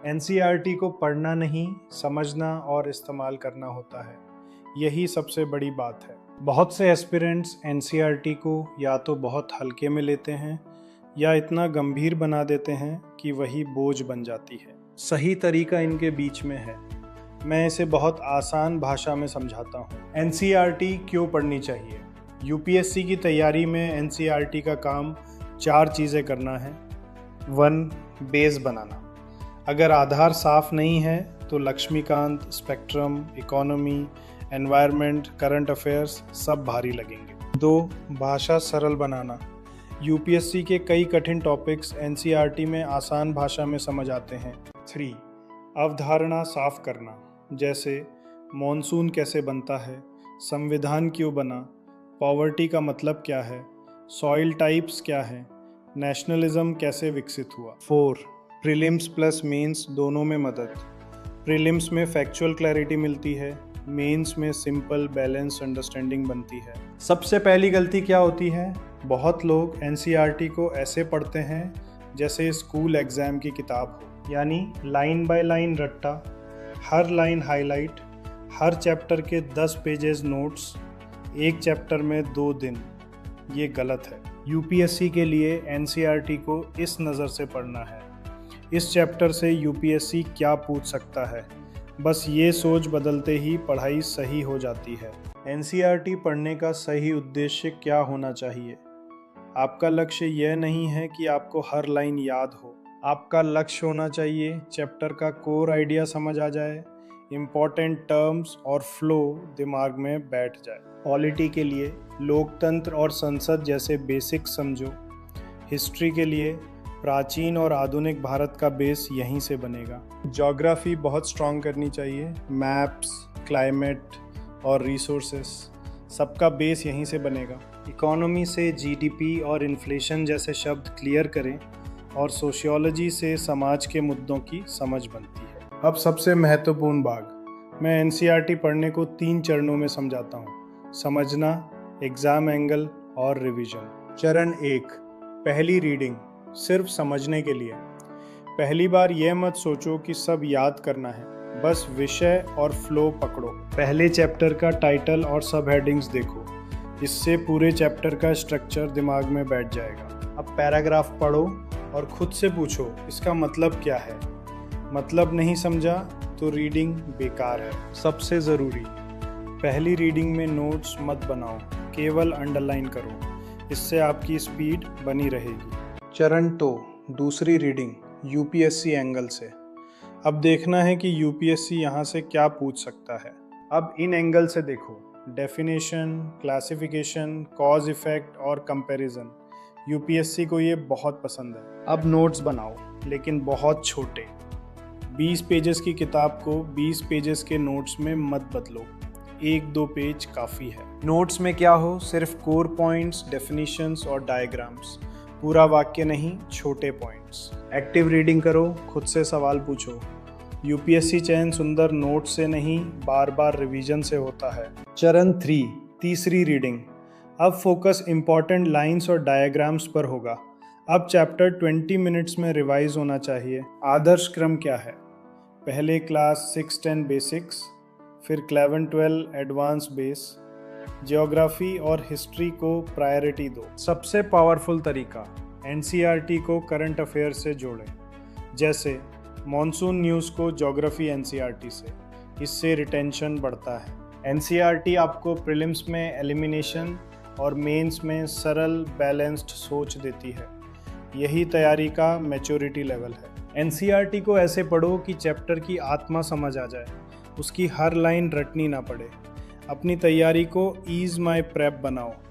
NCERT को पढ़ना नहीं, समझना और इस्तेमाल करना होता है। यही सबसे बड़ी बात है। बहुत से एस्पिरेंट्स एनसीईआरटी को या तो बहुत हल्के में लेते हैं या इतना गंभीर बना देते हैं कि वही बोझ बन जाती है। सही तरीका इनके बीच में है। मैं इसे बहुत आसान भाषा में समझाता हूँ। एनसीईआरटी क्यों पढ़नी चाहिए? यूपीएससी की तैयारी में एनसीईआरटी का काम 4 चीज़ें करना है। 1. बेस बनाना। अगर आधार साफ नहीं है तो Laxmikanth, spectrum, economy, environment, current affairs सब भारी लगेंगे। 2. भाषा सरल बनाना। यूपीएससी के कई कठिन टॉपिक्स एनसीईआरटी में आसान भाषा में समझ आते हैं। 3. अवधारणा साफ करना, जैसे मॉनसून कैसे बनता है, संविधान क्यों बना, पॉवर्टी का मतलब क्या है, सॉइल टाइप्स क्या है, नेशनलिज्म कैसे विकसित हुआ। 4. प्रीलिम्स प्लस मेंस दोनों में मदद। प्रीलिम्स में फैक्चुअल क्लैरिटी मिलती है, मेंस में सिंपल बैलेंस अंडरस्टैंडिंग बनती है। सबसे पहली गलती क्या होती है? बहुत लोग एनसीईआरटी को ऐसे पढ़ते हैं जैसे स्कूल एग्जाम की किताब हो, यानी लाइन बाय लाइन रट्टा, हर लाइन हाईलाइट, हर चैप्टर के 10 पेजेस नोट्स, एक चैप्टर में 2 दिन। ये गलत है। यूपीएससी के लिए एनसीईआरटी को इस नज़र से पढ़ना है, इस चैप्टर से यूपीएससी क्या पूछ सकता है। बस ये सोच बदलते ही पढ़ाई सही हो जाती है। एनसीईआरटी पढ़ने का सही उद्देश्य क्या होना चाहिए? आपका लक्ष्य यह नहीं है कि आपको हर लाइन याद हो। आपका लक्ष्य होना चाहिए चैप्टर का कोर आइडिया समझ आ जाए, इम्पॉर्टेंट टर्म्स और फ्लो दिमाग में बैठ जाए। पॉलिटी के लिए लोकतंत्र और संसद जैसे बेसिक्स समझो। हिस्ट्री के लिए प्राचीन और आधुनिक भारत का बेस यहीं से बनेगा। ज्योग्राफी बहुत स्ट्रॉन्ग करनी चाहिए। मैप्स, क्लाइमेट और रिसोर्सेस सबका बेस यहीं से बनेगा। इकोनॉमी से जीडीपी और इन्फ्लेशन जैसे शब्द क्लियर करें और सोशियोलॉजी से समाज के मुद्दों की समझ बनती है। अब सबसे महत्वपूर्ण भाग, मैं एनसीईआरटी पढ़ने को 3 चरणों में समझाता हूँ: समझना, एग्जाम एंगल और रिवीजन। चरण 1, पहली रीडिंग, सिर्फ समझने के लिए। पहली बार यह मत सोचो कि सब याद करना है, बस विषय और फ्लो पकड़ो। पहले चैप्टर का टाइटल और सब हेडिंग्स देखो, इससे पूरे चैप्टर का स्ट्रक्चर दिमाग में बैठ जाएगा। अब पैराग्राफ पढ़ो और खुद से पूछो इसका मतलब क्या है। मतलब नहीं समझा तो रीडिंग बेकार है। सबसे ज़रूरी, पहली रीडिंग में नोट्स मत बनाओ, केवल अंडरलाइन करो, इससे आपकी स्पीड बनी रहेगी। चरण 2, दूसरी रीडिंग, यूपीएससी एंगल से। अब देखना है कि यूपीएससी यहाँ से क्या पूछ सकता है। अब इन एंगल से देखो, डेफिनेशन, क्लासिफिकेशन, कॉज इफेक्ट और कंपैरिजन। यूपीएससी को ये बहुत पसंद है। अब नोट्स बनाओ, लेकिन बहुत छोटे। 20 पेजेस की किताब को 20 पेजेस के नोट्स में मत बदलो, 1-2 पेज काफ़ी है। नोट्स में क्या हो? सिर्फ कोर पॉइंट्स, डेफिनेशंस और डायग्राम्स, पूरा वाक्य नहीं, छोटे पॉइंट्स। एक्टिव रीडिंग करो, खुद से सवाल पूछो। यूपीएससी चयन सुंदर नोट से नहीं, बार बार रिवीजन से होता है। चरण 3, तीसरी रीडिंग। अब फोकस इंपॉर्टेंट लाइंस और डायग्राम्स पर होगा। अब चैप्टर 20 मिनट्स में रिवाइज होना चाहिए। आदर्श क्रम क्या है? पहले क्लास 6-10 बेसिक्स, फिर 11-12 एडवांस बेस, ज्योग्राफी और हिस्ट्री को प्रायोरिटी दो। सबसे पावरफुल तरीका, एनसीईआरटी को करंट अफेयर से जोड़ें, जैसे मॉनसून न्यूज़ को ज्योग्राफी एनसीईआरटी से। इससे रिटेंशन बढ़ता है। एनसीईआरटी आपको प्रीलिम्स में एलिमिनेशन और मेंस में सरल बैलेंस्ड सोच देती है। यही तैयारी का मैच्योरिटी लेवल है। एनसीईआरटी को ऐसे पढ़ो कि चैप्टर की आत्मा समझ आ जाए, उसकी हर लाइन रटनी ना पड़े। अपनी तैयारी को ईज माई प्रेप बनाओ।